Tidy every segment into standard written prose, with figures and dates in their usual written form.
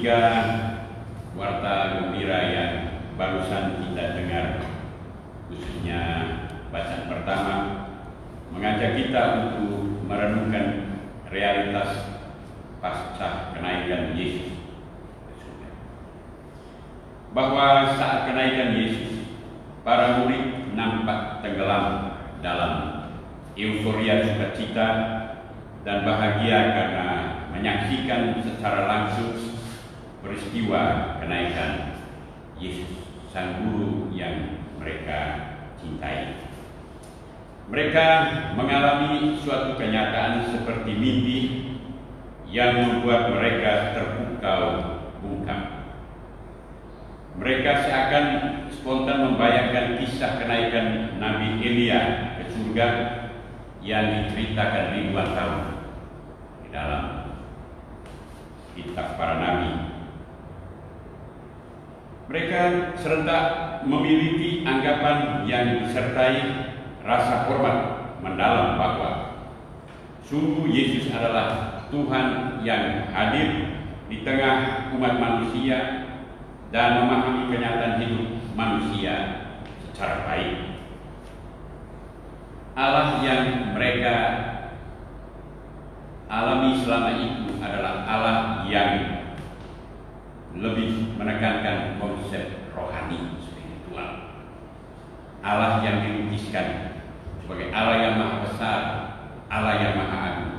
tiga warta gembira yang barusan kita dengar, khususnya bacaan pertama, mengajak kita untuk merenungkan realitas pasca kenaikan Yesus. Bahwa saat kenaikan Yesus, para murid nampak tenggelam dalam euforia sukacita dan bahagia karena menyaksikan secara langsung peristiwa kenaikan Yesus, Sang Guru yang mereka cintai. Mereka mengalami suatu kenyataan seperti mimpi yang membuat mereka terpukau-bungkam. Mereka seakan spontan membayangkan kisah kenaikan Nabi Elia ke surga yang diceritakan ribuan tahun di dalam kitab para nabi. Mereka serentak memiliki anggapan yang disertai rasa hormat mendalam bahwa sungguh Yesus adalah Tuhan yang hadir di tengah umat manusia dan memahami kenyataan hidup manusia secara baik. Allah yang mereka alami selama itu adalah Allah yang lebih menekankan konsep rohani spiritual. Allah yang dilukiskan sebagai Allah yang maha besar, Allah yang maha agung.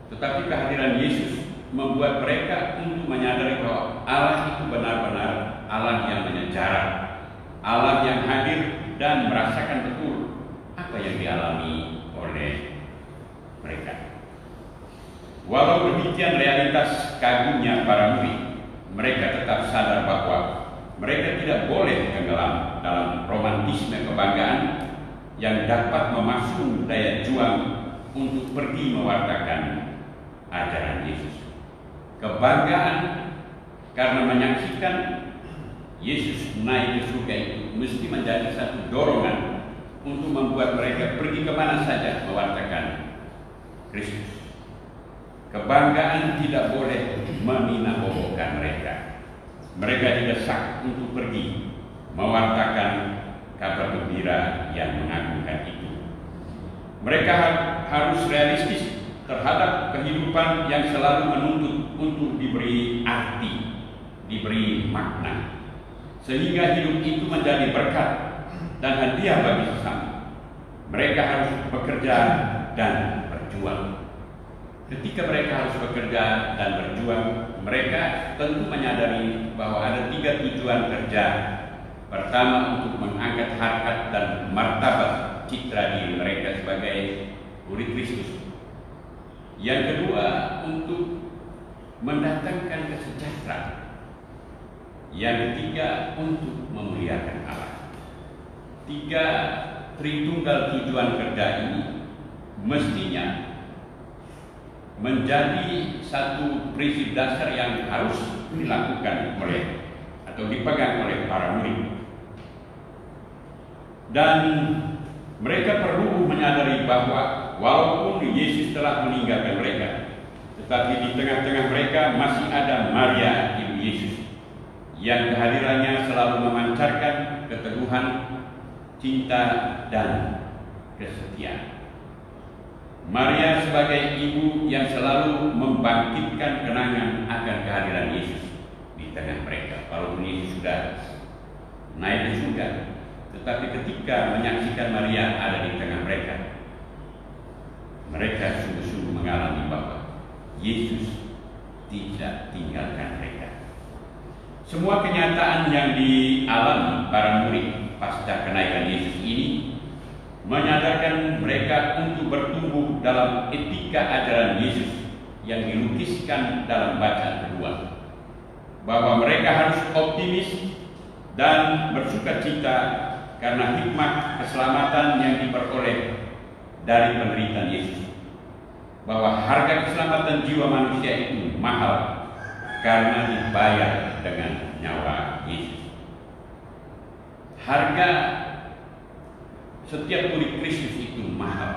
Tetapi kehadiran Yesus membuat mereka untuk menyadari bahwa Allah itu benar-benar Allah yang menyejarah, Allah yang hadir dan merasakan betul apa yang dialami oleh mereka. Walau demikian realitas kagumnya para murid, mereka tetap sadar bahwa mereka tidak boleh tenggelam dalam romantisme kebanggaan yang dapat memasung daya juang untuk pergi mewartakan ajaran Yesus. Kebanggaan karena menyaksikan Yesus naik ke surga itu mesti menjadi satu dorongan untuk membuat mereka pergi kemana saja mewartakan Kristus. Kebanggaan tidak boleh meminabobokan mereka. Mereka didesak untuk pergi mewartakan kabar gembira yang mengagumkan itu. Mereka harus realistis terhadap kehidupan yang selalu menuntut untuk diberi arti, diberi makna, sehingga hidup itu menjadi berkat dan hadiah bagi sesama. Mereka harus bekerja dan berjuang. Ketika mereka harus bekerja dan berjuang, mereka tentu menyadari bahwa ada 3 tujuan kerja. Pertama, untuk mengangkat harkat dan martabat citra diri mereka sebagai murid Kristus. Yang kedua, untuk mendatangkan kesejahteraan. Yang ketiga, untuk memuliakan Allah. 3 Tritunggal tujuan kerja ini mestinya menjadi satu prinsip dasar yang harus dilakukan oleh atau dipegang oleh para murid. Dan mereka perlu menyadari bahwa walaupun Yesus telah meninggalkan mereka, tetapi di tengah-tengah mereka masih ada Maria, ibu Yesus, yang kehadirannya selalu memancarkan keteguhan, cinta, dan kesetiaan. Maria sebagai ibu yang selalu membangkitkan kenangan akan kehadiran Yesus di tengah mereka. Walaupun Yesus sudah naik ke surga, tetapi ketika menyaksikan Maria ada di tengah mereka, mereka sungguh-sungguh mengalami bahwa Yesus tidak tinggalkan mereka. Semua kenyataan yang dialami para murid pasca kenaikan Yesus ini menyadarkan mereka untuk bertumbuh dalam etika ajaran Yesus yang dilukiskan dalam bacaan kedua, bahwa mereka harus optimis dan bersukacita karena hikmah keselamatan yang diperoleh dari penderitaan Yesus, bahwa harga keselamatan jiwa manusia itu mahal karena dibayar dengan nyawa Yesus. Harga setiap murid Kristus itu mahal.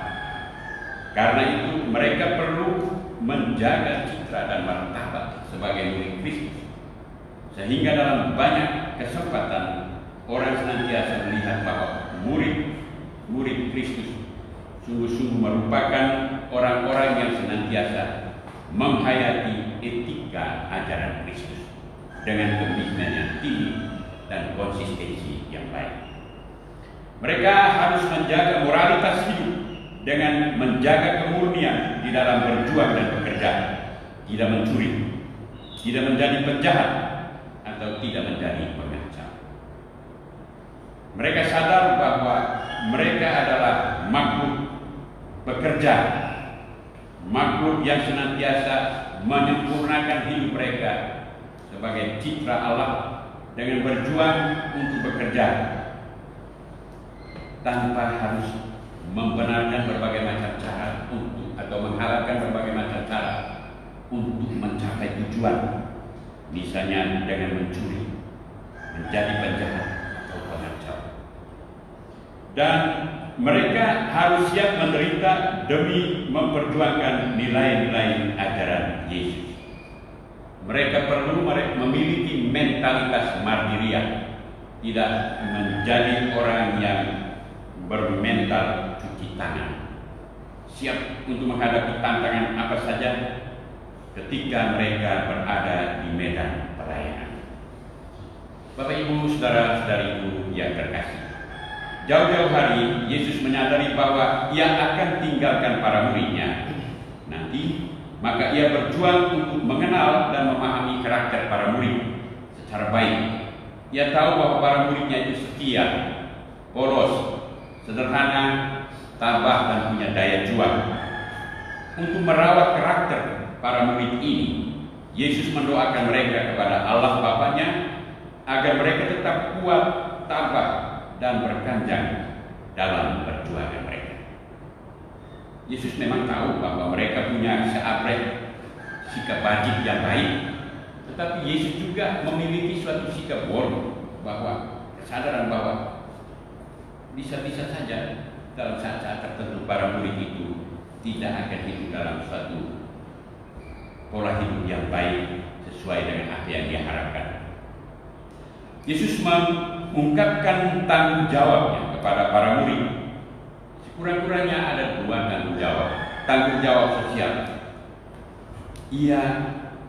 Karena itu mereka perlu menjaga citra dan martabat sebagai murid Kristus sehingga dalam banyak kesempatan orang senantiasa melihat bahwa murid Kristus sungguh-sungguh merupakan orang-orang yang senantiasa menghayati etika ajaran Kristus dengan komitmen yang tinggi dan konsistensi yang baik. Mereka harus menjaga moralitas hidup dengan menjaga kemurnian di dalam berjuang dan bekerja, tidak mencuri, tidak menjadi penjahat, atau tidak menjadi pengancam. Mereka sadar bahwa mereka adalah makhluk bekerja, makhluk yang senantiasa menyempurnakan hidup mereka sebagai citra Allah dengan berjuang untuk bekerja tanpa harus membenarkan berbagai macam cara atau mengharapkan berbagai macam cara untuk mencapai tujuan, misalnya dengan mencuri, menjadi penjahat atau pengacau. Dan mereka harus siap menderita demi memperjuangkan nilai-nilai ajaran Yesus. Mereka perlu memiliki mentalitas martiria, tidak menjadi orang yang bermental cuci tangan, siap untuk menghadapi tantangan apa saja ketika mereka berada di medan pelayanan. Bapak, Ibu, saudara-saudariku yang terkasih, jauh-jauh hari Yesus menyadari bahwa Ia akan tinggalkan para muridnya nanti, maka Ia berjuang untuk mengenal dan memahami karakter para murid secara baik. Ia tahu bahwa para muridnya itu setia, polos, sederhana, tabah, dan punya daya juang. Untuk merawat karakter para murid ini, Yesus mendoakan mereka kepada Allah Bapanya agar mereka tetap kuat, tabah, dan berkanjang dalam perjuangan mereka. Yesus memang tahu bahwa mereka punya seabrek sikap wajib yang baik, tetapi Yesus juga memiliki suatu sikap bodoh, bahwa kesadaran bahwa bisa-bisa saja dalam saat-saat tertentu para murid itu tidak akan hidup dalam suatu pola hidup yang baik sesuai dengan apa yang dia harapkan. Yesus mengungkapkan tanggung jawabnya kepada para murid. Sekurang-kurangnya ada dua tanggung jawab. Tanggung jawab sosial. Ia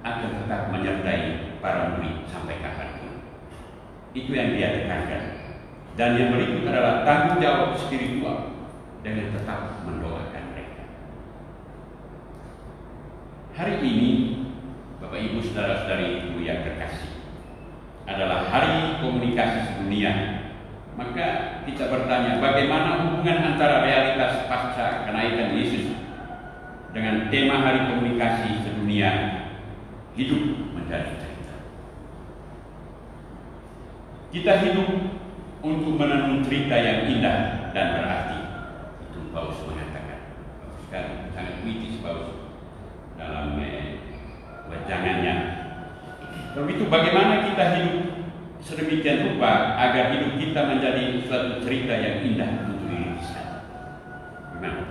akan tetap menyertai para murid sampai kapanpun. Itu yang dia tekankan. Dan yang berikut adalah tanggung jawab spiritual dengan tetap mendoakan mereka. Hari ini, Bapak, Ibu, saudara-saudari yang terkasih, adalah hari komunikasi sedunia. Maka kita bertanya, bagaimana hubungan antara realitas pasca kenaikan Yesus dengan tema hari komunikasi sedunia, hidup menjadi cerita. Kita hidup untuk menenun cerita yang indah dan berarti. Itu Paulus mengatakan. Sekali sangat puitis Paulus dalam wejangannya. Begitu bagaimana kita hidup sedemikian rupa agar hidup kita menjadi suatu cerita yang indah untuk diri kita. Gimana?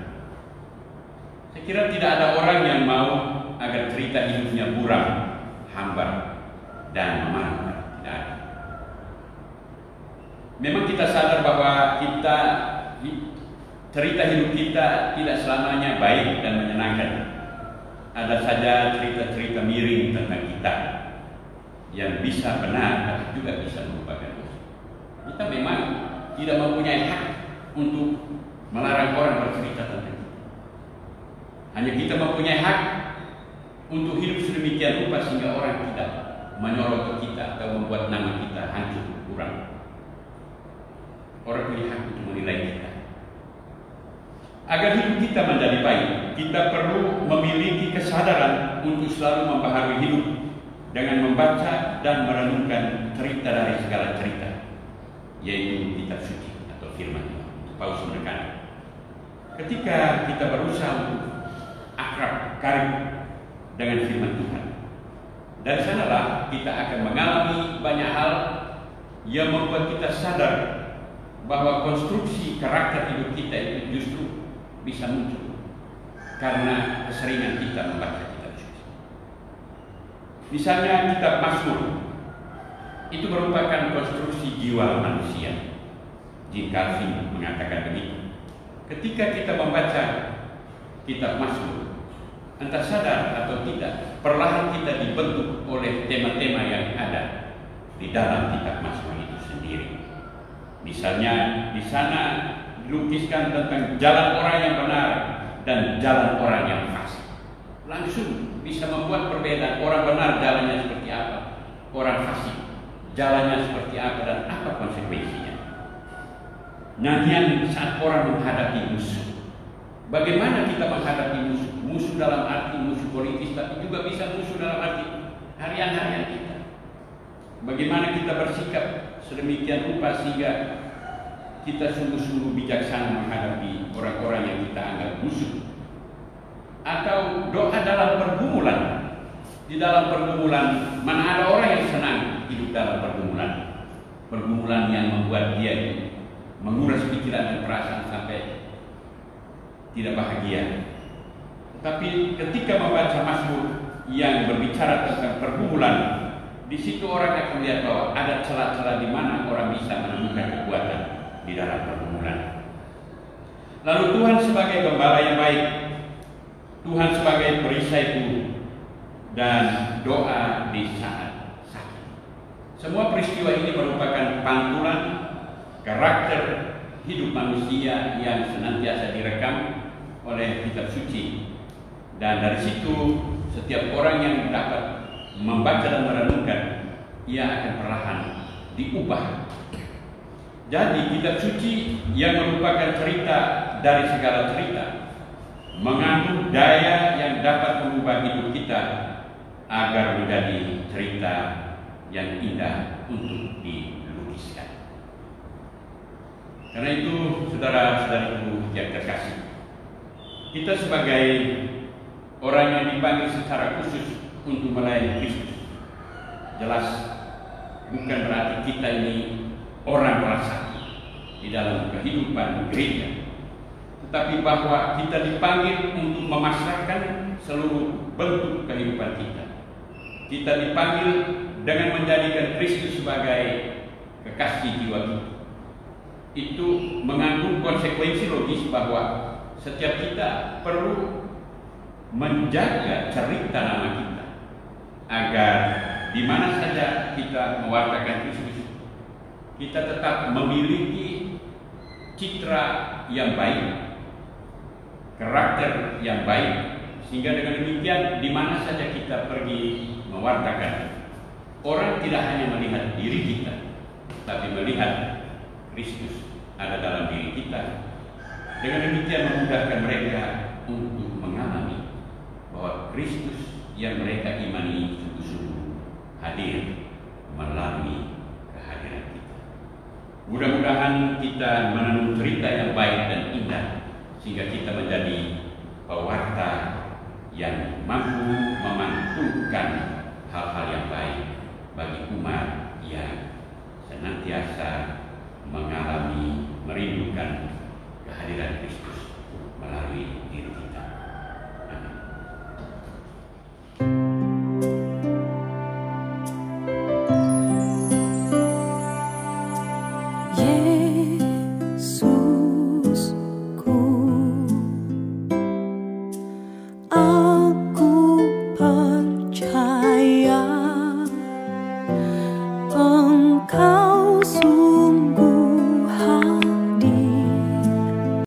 Saya kira tidak ada orang yang mau agar cerita hidupnya buram, hambar, dan memalukan. Tidak ada. Memang kita sadar bahwa cerita hidup kita tidak selamanya baik dan menyenangkan. Ada saja cerita-cerita miring tentang kita yang bisa benar tapi juga bisa merupakan dosa. Kita memang tidak mempunyai hak untuk melarang orang bercerita tentang kita. Hanya kita mempunyai hak untuk hidup sedemikian rupa sehingga orang tidak menyorot kita atau membuat nama kita hancur, kurang. Orang punya hak untuk menilai kita. Agar hidup kita menjadi baik, kita perlu memiliki kesadaran untuk selalu membaharui hidup dengan membaca dan merenungkan cerita dari segala cerita, yaitu kitab suci atau firman Tuhan. Paulus menekan, ketika kita berusaha untuk akrab, karib dengan firman Tuhan, dari sanalah kita akan mengalami banyak hal yang membuat kita sadar bahwa konstruksi karakter hidup kita itu justru bisa muncul karena keseringan kita membaca kitab suci. Misalnya kitab Mazmur itu merupakan konstruksi jiwa manusia. Jim Calvin mengatakan begitu. Ketika kita membaca kitab Mazmur, entah sadar atau tidak, perlahan kita dibentuk oleh tema-tema yang ada di dalam kitab Mazmur itu sendiri. Misalnya di sana dilukiskan tentang jalan orang yang benar dan jalan orang yang fasik. Langsung bisa membuat perbedaan, orang benar jalannya seperti apa, orang fasik jalannya seperti apa, dan apa konsekuensinya. Nyanyian saat orang menghadapi musuh. Bagaimana kita menghadapi musuh? Musuh dalam arti musuh politis, tapi juga bisa musuh dalam arti harian-harian kita. Bagaimana kita bersikap sedemikian rupa sehingga kita sungguh-sungguh bijaksana menghadapi orang-orang yang kita anggap musuh. Atau doa dalam pergumulan. Di dalam pergumulan, mana ada orang yang senang hidup dalam pergumulan. Pergumulan yang membuat dia menguras pikiran dan perasaan sampai tidak bahagia. Tapi ketika membaca Mazmur yang berbicara tentang pergumulan, di situ orang akan melihat bahwa ada celah-celah di mana orang bisa menemukan kekuatan di dalam pergumulan. Lalu Tuhan sebagai gembala yang baik, Tuhan sebagai perisai buru, dan doa di saat sakit. Semua peristiwa ini merupakan pantulan karakter hidup manusia yang senantiasa direkam oleh kitab suci, dan dari situ setiap orang yang dapat membaca dan merenungkan, ia akan perlahan diubah. Jadi kitab suci yang merupakan cerita dari segala cerita mengandung daya yang dapat mengubah hidup kita agar menjadi cerita yang indah untuk dilukiskan. Karena itu, saudara-saudariku yang terkasih, kita sebagai orang yang dipanggil secara khusus untuk melayani Kristus, jelas bukan berarti kita ini orang prasakti di dalam kehidupan gereja, tetapi bahwa kita dipanggil untuk memasrahkan seluruh bentuk kehidupan kita. Kita dipanggil dengan menjadikan Kristus sebagai kekasih jiwa kita. Itu mengandung konsekuensi logis bahwa setiap kita perlu menjaga cerita nama kita agar di mana saja kita mewartakan Kristus, kita tetap memiliki citra yang baik, karakter yang baik, sehingga dengan demikian di mana saja kita pergi mewartakan, orang tidak hanya melihat diri kita, tapi melihat Kristus ada dalam diri kita. Dengan demikian memudahkan mereka untuk mengalami bahwa Kristus yang mereka imani sungguh-sungguh hadir melalui kehadiran kita. Mudah-mudahan kita menenun cerita yang baik dan indah sehingga kita menjadi pewarta yang mampu memantulkan hal-hal yang baik bagi umat yang senantiasa